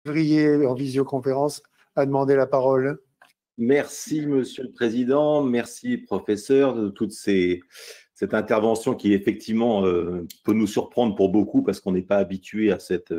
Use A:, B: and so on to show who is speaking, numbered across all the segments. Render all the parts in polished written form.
A: Février en visioconférence a demandé la parole.
B: Merci, Monsieur le Président. Merci, professeur, de cette intervention qui, effectivement, peut nous surprendre pour beaucoup parce qu'on n'est pas habitué à cette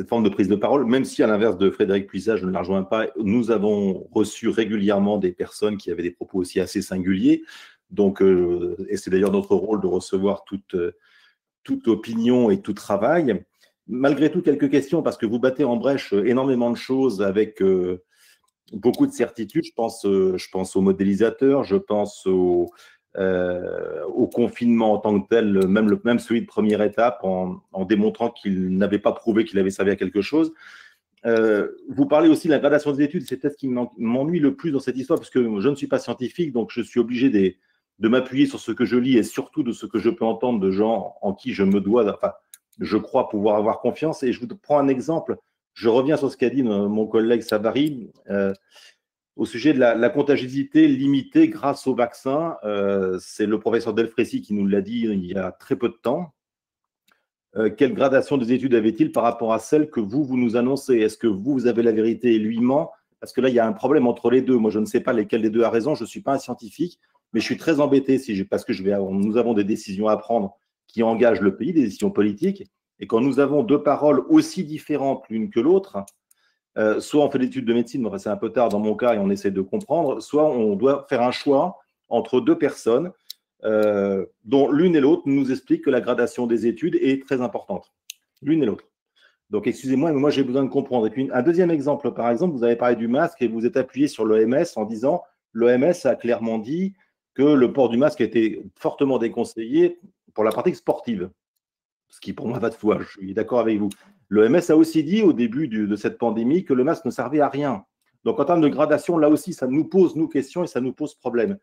B: forme de prise de parole, même si, à l'inverse de Frédéric Puissat, je ne la rejoins pas, nous avons reçu régulièrement des personnes qui avaient des propos aussi assez singuliers. Donc, et c'est d'ailleurs notre rôle de recevoir toute opinion et tout travail. Malgré tout, quelques questions, parce que vous battez en brèche énormément de choses avec beaucoup de certitudes. Je pense aux modélisateurs, je pense au confinement en tant que tel, même celui de première étape, en démontrant qu'il n'avait pas prouvé qu'il avait servi à quelque chose. Vous parlez aussi de la gradation des études, c'est peut-être ce qui m'ennuie le plus dans cette histoire, parce que je ne suis pas scientifique, donc je suis obligé de m'appuyer sur ce que je lis et surtout de ce que je peux entendre de gens en qui je me dois, enfin, je crois pouvoir avoir confiance. Et je vous prends un exemple. Je reviens sur ce qu'a dit mon collègue Savary au sujet de la contagiosité limitée grâce au vaccin. C'est le professeur Delfrécy qui nous l'a dit il y a très peu de temps. Quelle gradation des études avait-il par rapport à celle que vous nous annoncez? Est-ce que vous avez la vérité et lui ment? Parce que là, il y a un problème entre les deux. Moi, je ne sais pas lequel des deux a raison. Je ne suis pas un scientifique, mais je suis très embêté parce que nous avons des décisions à prendre qui engagent le pays, des décisions politiques. Et quand nous avons deux paroles aussi différentes l'une que l'autre, soit on fait l'étude de médecine, mais enfin, c'est un peu tard dans mon cas et on essaie de comprendre, soit on doit faire un choix entre deux personnes dont l'une et l'autre nous expliquent que la gradation des études est très importante. L'une et l'autre. Donc, excusez-moi, mais moi, j'ai besoin de comprendre. Et puis, un deuxième exemple, par exemple, vous avez parlé du masque et vous êtes appuyé sur l'OMS en disant l'OMS a clairement dit que le port du masque était fortement déconseillé pour la pratique sportive. Ce qui, pour moi, va de foi. Je suis d'accord avec vous. L'OMS a aussi dit au début de cette pandémie que le masque ne servait à rien. Donc, en termes de gradation, là aussi, ça nous pose, questions et ça nous pose problème.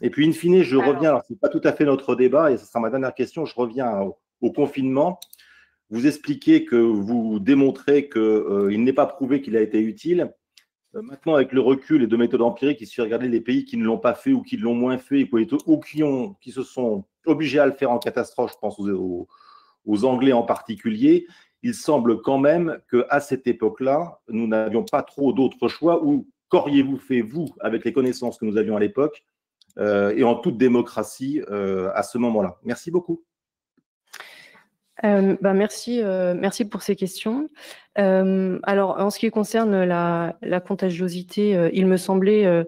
B: Et puis, in fine, je reviens, alors ce n'est pas tout à fait notre débat, et ce sera ma dernière question, je reviens au confinement. Vous expliquez que vous démontrez qu'il n'est pas prouvé qu'il a été utile. Maintenant, avec le recul et de méthodes empiriques, il suffit de regarder les pays qui ne l'ont pas fait ou qui l'ont moins fait ou qui se sont obligés à le faire en catastrophe, je pense aux Anglais en particulier. Il semble quand même qu'à cette époque-là, nous n'avions pas trop d'autres choix. Ou qu'auriez-vous fait, vous, avec les connaissances que nous avions à l'époque et en toute démocratie à ce moment-là? Merci beaucoup.
C: Merci pour ces questions. Alors, en ce qui concerne la contagiosité, il me semblait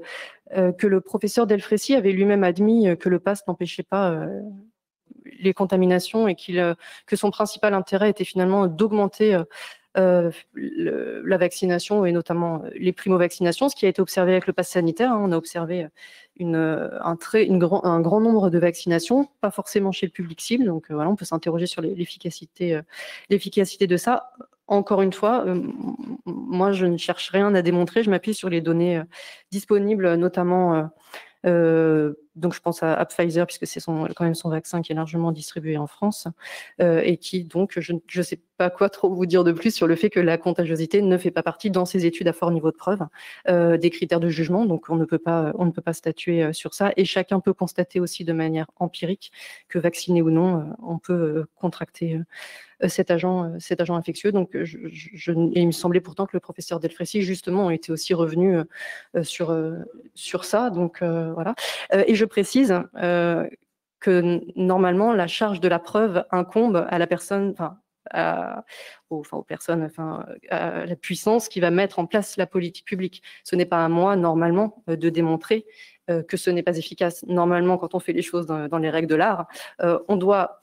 C: que le professeur Delfrécy avait lui-même admis que le pass n'empêchait pas les contaminations et que son principal intérêt était finalement d'augmenter la vaccination et notamment les primo-vaccinations, ce qui a été observé avec le pass sanitaire. On a observé un grand nombre de vaccinations, pas forcément chez le public cible. Donc voilà, on peut s'interroger sur l'efficacité de ça. Encore une fois, moi, je ne cherche rien à démontrer. Je m'appuie sur les données disponibles, notamment donc je pense à Pfizer, puisque c'est quand même son vaccin qui est largement distribué en France et qui, donc, je ne sais pas quoi trop vous dire de plus sur le fait que la contagiosité ne fait pas partie dans ces études à fort niveau de preuve des critères de jugement, donc on ne peut pas statuer sur ça, et chacun peut constater aussi de manière empirique que vacciné ou non, on peut contracter cet agent infectieux. Donc, il me semblait pourtant que le professeur Delfrécy, justement, était aussi revenu sur ça. Donc, voilà. Et je précise que normalement, la charge de la preuve incombe à la personne, aux personnes, à la puissance qui va mettre en place la politique publique. Ce n'est pas à moi, normalement, de démontrer que ce n'est pas efficace. Normalement, quand on fait les choses dans les règles de l'art, on doit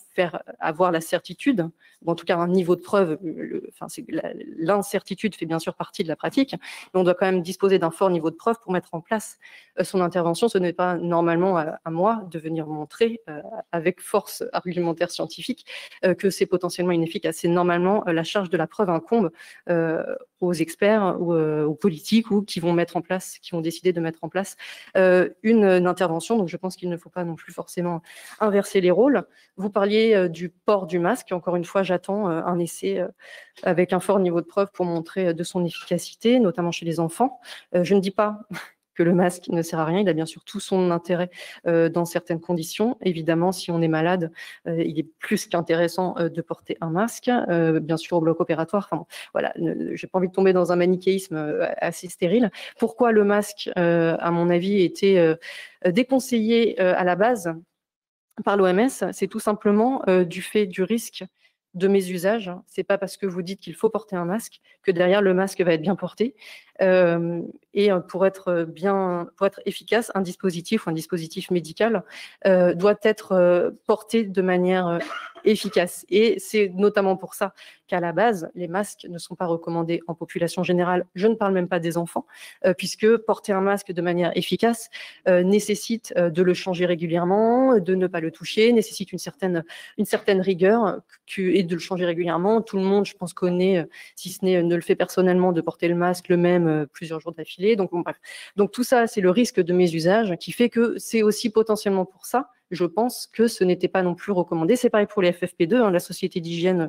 C: avoir la certitude, ou en tout cas un niveau de preuve, l'incertitude fait bien sûr partie de la pratique, mais on doit quand même disposer d'un fort niveau de preuve pour mettre en place son intervention. Ce n'est pas normalement à moi de venir montrer avec force argumentaire scientifique que c'est potentiellement inefficace. C'est normalement la charge de la preuve incombe aux experts ou aux politiques ou qui vont décider de mettre en place une intervention. Donc je pense qu'il ne faut pas non plus forcément inverser les rôles. Vous parliez du port du masque. Encore une fois, j'attends un essai avec un fort niveau de preuve pour montrer de son efficacité, notamment chez les enfants. Je ne dis pas que le masque ne sert à rien. Il a bien sûr tout son intérêt dans certaines conditions. Évidemment, si on est malade, il est plus qu'intéressant de porter un masque, bien sûr au bloc opératoire. Enfin, voilà, j'ai pas envie de tomber dans un manichéisme assez stérile. Pourquoi le masque, à mon avis, était déconseillé à la base par l'OMS? C'est tout simplement du fait du risque de mésusage. C'est pas parce que vous dites qu'il faut porter un masque que derrière le masque va être bien porté. Et pour être efficace, un dispositif médical doit être porté de manière efficace. Et c'est notamment pour ça qu'à la base, les masques ne sont pas recommandés en population générale. Je ne parle même pas des enfants, puisque porter un masque de manière efficace nécessite de le changer régulièrement, de ne pas le toucher, nécessite une certaine rigueur et de le changer régulièrement. Tout le monde, je pense, connaît, si ce n'est ne le fait personnellement, de porter le masque le même plusieurs jours d'affilée. Donc, bon, bref. Donc tout ça, c'est le risque de mésusage qui fait que c'est aussi potentiellement pour ça, je pense, que ce n'était pas non plus recommandé. C'est pareil pour les FFP2. Hein, la Société d'hygiène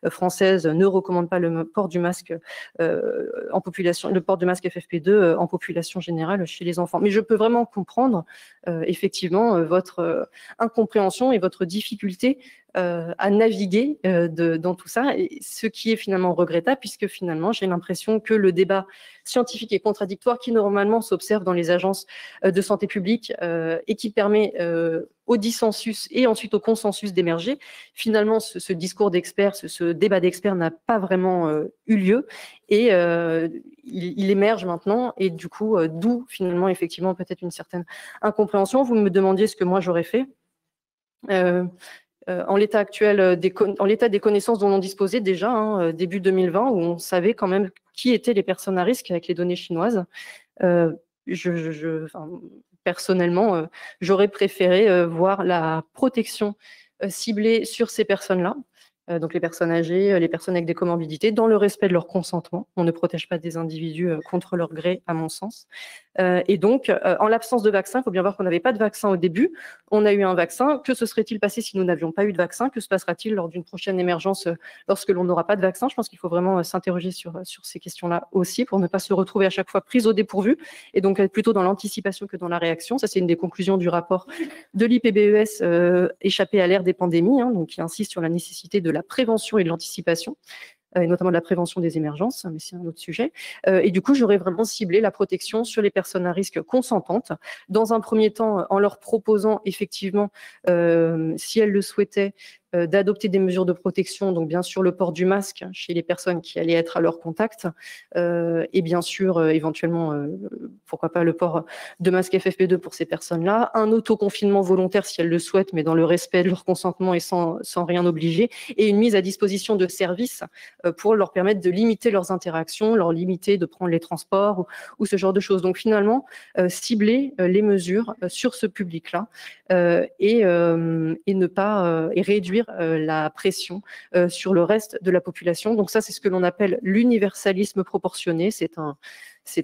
C: française ne recommande pas le port du masque en population, le port du masque FFP2 en population générale chez les enfants. Mais je peux vraiment comprendre effectivement votre incompréhension et votre difficulté à naviguer dans tout ça, et ce qui est finalement regrettable, puisque finalement j'ai l'impression que le débat scientifique et contradictoire qui normalement s'observe dans les agences de santé publique et qui permet au dissensus et ensuite au consensus d'émerger, finalement ce discours d'experts, ce débat d'experts n'a pas vraiment eu lieu, et il émerge maintenant, et du coup d'où finalement effectivement peut-être une certaine incompréhension. Vous me demandiez ce que moi j'aurais fait. En l'état actuel, en l'état des connaissances dont on disposait déjà, hein, début 2020, où on savait quand même qui étaient les personnes à risque avec les données chinoises, personnellement, j'aurais préféré voir la protection ciblée sur ces personnes-là. Donc les personnes âgées, les personnes avec des comorbidités, dans le respect de leur consentement. On ne protège pas des individus contre leur gré, à mon sens. Et donc, en l'absence de vaccin, il faut bien voir qu'on n'avait pas de vaccin au début. On a eu un vaccin. Que se serait-il passé si nous n'avions pas eu de vaccin? Que se passera-t-il lors d'une prochaine émergence lorsque l'on n'aura pas de vaccin? Je pense qu'il faut vraiment s'interroger sur ces questions-là aussi, pour ne pas se retrouver à chaque fois pris au dépourvu, et donc être plutôt dans l'anticipation que dans la réaction. Ça, c'est une des conclusions du rapport de l'IPBES échappé à l'ère des pandémies, hein, donc qui insiste sur la nécessité de la prévention et de l'anticipation, et notamment de la prévention des émergences, mais c'est un autre sujet. Et du coup, j'aurais vraiment ciblé la protection sur les personnes à risque consentantes, dans un premier temps en leur proposant effectivement, si elles le souhaitaient, d'adopter des mesures de protection, donc bien sûr le port du masque chez les personnes qui allaient être à leur contact, et bien sûr éventuellement, pourquoi pas le port de masque FFP2 pour ces personnes-là, un autoconfinement volontaire si elles le souhaitent, mais dans le respect de leur consentement et sans rien obliger, et une mise à disposition de services pour leur permettre de limiter leurs interactions, leur limiter de prendre les transports ou ce genre de choses. Donc finalement, cibler les mesures sur ce public-là et ne pas et réduire la pression sur le reste de la population. Donc ça, c'est ce que l'on appelle l'universalisme proportionné. C'est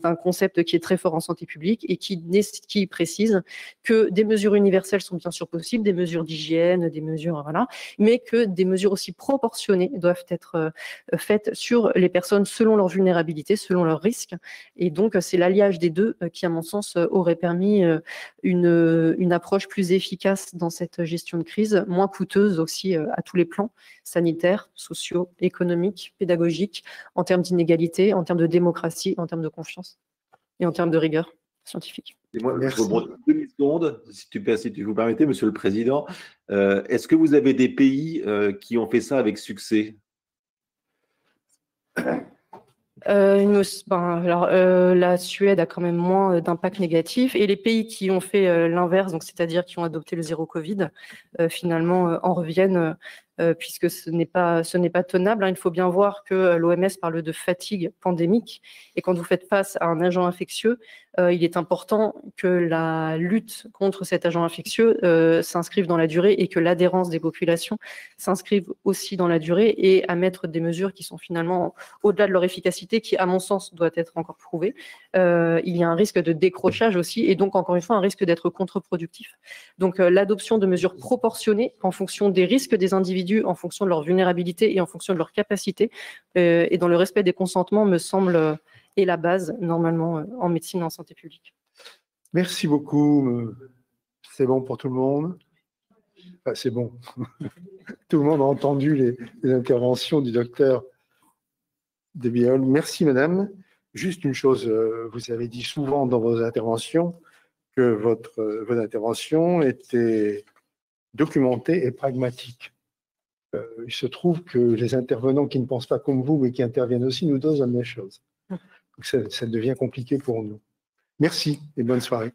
C: un concept qui est très fort en santé publique et qui précise que des mesures universelles sont bien sûr possibles, des mesures d'hygiène, des mesures, voilà, mais que des mesures aussi proportionnées doivent être faites sur les personnes selon leur vulnérabilité, selon leurs risques. Et donc, c'est l'alliage des deux qui, à mon sens, aurait permis une approche plus efficace dans cette gestion de crise, moins coûteuse aussi à tous les plans, sanitaires, sociaux, économiques, pédagogiques, en termes d'inégalité, en termes de démocratie, en termes de confiance et en termes de rigueur scientifique.
B: Et moi, je rebondis 2 secondes, si vous permettez, Monsieur le Président. Est-ce que vous avez des pays qui ont fait ça avec succès?
C: La Suède a quand même moins d'impact négatif, et les pays qui ont fait l'inverse, donc c'est-à-dire qui ont adopté le zéro Covid, finalement en reviennent, puisque ce n'est pas tenable. Hein. Il faut bien voir que l'OMS parle de fatigue pandémique, et quand vous faites face à un agent infectieux, il est important que la lutte contre cet agent infectieux s'inscrive dans la durée, et que l'adhérence des populations s'inscrive aussi dans la durée, et à mettre des mesures qui sont finalement au-delà de leur efficacité, qui, à mon sens, doit être encore prouvée. Il y a un risque de décrochage aussi, et donc, encore une fois, un risque d'être contre-productif. Donc, l'adoption de mesures proportionnées en fonction des risques des individus, en fonction de leur vulnérabilité et en fonction de leur capacité, et dans le respect des consentements, me semble est la base, normalement, en médecine et en santé publique.
A: Merci beaucoup. C'est bon pour tout le monde? Enfin, c'est bon. Tout le monde a entendu les interventions du docteur Debiol. Merci, madame. Juste une chose, vous avez dit souvent dans vos interventions que vos interventions étaient documentées et pragmatiques. Il se trouve que les intervenants qui ne pensent pas comme vous, mais qui interviennent aussi, nous donnent la même chose. Donc ça devient compliqué pour nous. Merci et bonne soirée.